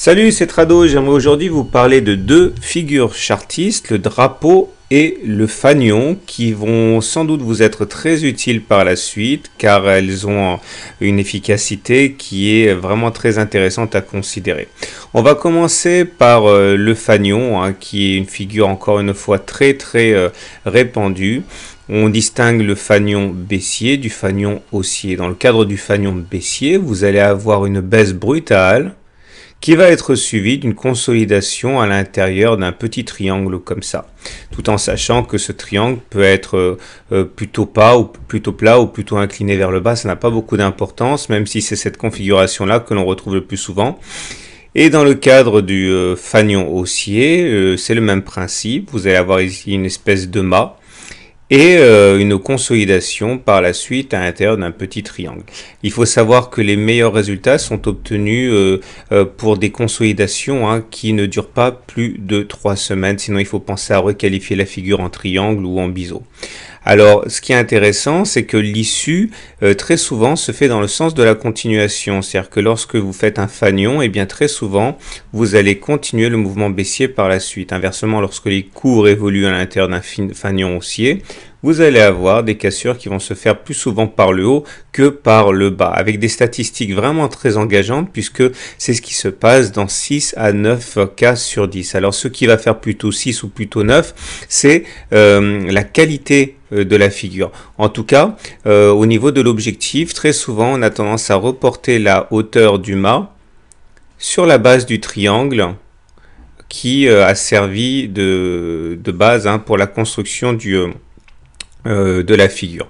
Salut, c'est Trado. J'aimerais aujourd'hui vous parler de deux figures chartistes, le drapeau et le fanion, qui vont sans doute vous être très utiles par la suite, car elles ont une efficacité qui est vraiment très intéressante à considérer. On va commencer par le fanion, qui est une figure encore une fois très répandue. On distingue le fanion baissier du fanion haussier. Dans le cadre du fanion baissier, vous allez avoir une baisse brutale qui va être suivie d'une consolidation à l'intérieur d'un petit triangle comme ça, tout en sachant que ce triangle peut être plutôt plat ou plutôt incliné vers le bas. Ça n'a pas beaucoup d'importance, même si c'est cette configuration-là que l'on retrouve le plus souvent. Et dans le cadre du fanion haussier, c'est le même principe. Vous allez avoir ici une espèce de mât et une consolidation par la suite à l'intérieur d'un petit triangle. Il faut savoir que les meilleurs résultats sont obtenus pour des consolidations qui ne durent pas plus de 3 semaines, sinon il faut penser à requalifier la figure en triangle ou en biseau. Alors, ce qui est intéressant, c'est que l'issue, très souvent, se fait dans le sens de la continuation. C'est-à-dire que lorsque vous faites un fanion, eh bien, très souvent, vous allez continuer le mouvement baissier par la suite. Inversement, lorsque les cours évoluent à l'intérieur d'un fanion haussier, vous allez avoir des cassures qui vont se faire plus souvent par le haut que par le bas, avec des statistiques vraiment très engageantes, puisque c'est ce qui se passe dans 6 à 9 cas sur 10. Alors, ce qui va faire plutôt 6 ou plutôt 9, c'est la qualité de la figure. En tout cas, au niveau de l'objectif, très souvent, on a tendance à reporter la hauteur du mât sur la base du triangle qui a servi de base pour la construction de la figure.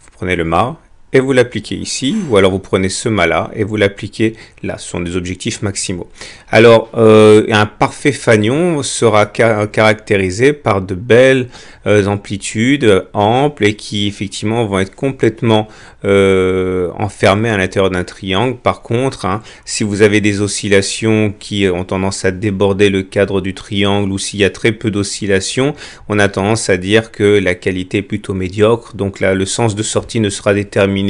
Vous prenez le mât et vous l'appliquez ici, ou alors vous prenez ce mât-là et vous l'appliquez là. Ce sont des objectifs maximaux. Alors, un parfait fanion sera caractérisé par de belles amplitudes amples et qui effectivement vont être complètement enfermées à l'intérieur d'un triangle. Par contre, si vous avez des oscillations qui ont tendance à déborder le cadre du triangle, ou s'il y a très peu d'oscillations, on a tendance à dire que la qualité est plutôt médiocre. Donc là, le sens de sortie ne sera déterminé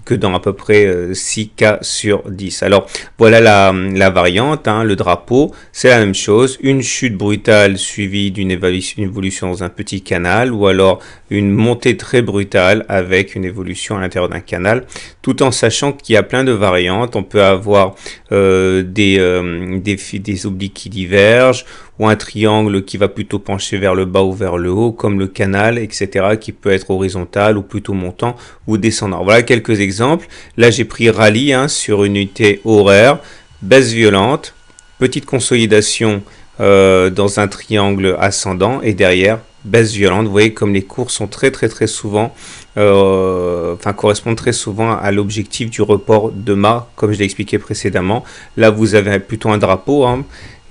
que dans à peu près 6 cas sur 10. Alors voilà la variante, le drapeau, c'est la même chose, une chute brutale suivie d'une évolution dans un petit canal, ou alors une montée très brutale avec une évolution à l'intérieur d'un canal, tout en sachant qu'il y a plein de variantes. On peut avoir des obliques qui divergent, ou un triangle qui va plutôt pencher vers le bas ou vers le haut, comme le canal, etc., qui peut être horizontal ou plutôt montant ou descendant. Voilà quelques exemples. Là, j'ai pris rallye sur une unité horaire, baisse violente, petite consolidation dans un triangle ascendant, et derrière, baisse violente. Vous voyez comme les cours sont très souvent, correspondent très souvent à l'objectif du report de mât, comme je l'ai expliqué précédemment. Là, vous avez plutôt un drapeau,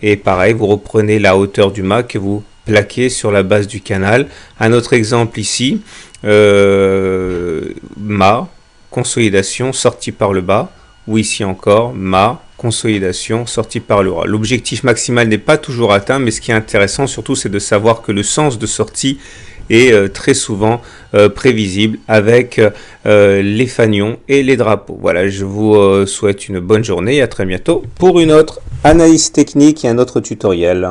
et pareil, vous reprenez la hauteur du mât que vous plaquez sur la base du canal. Un autre exemple ici, mât, consolidation, sortie par le bas, ou ici encore, mât, consolidation, sortie par le haut. L'objectif maximal n'est pas toujours atteint, mais ce qui est intéressant surtout, c'est de savoir que le sens de sortie est très souvent prévisible avec les fanions et les drapeaux. Voilà, je vous souhaite une bonne journée et à très bientôt pour une autre analyse technique et un autre tutoriel.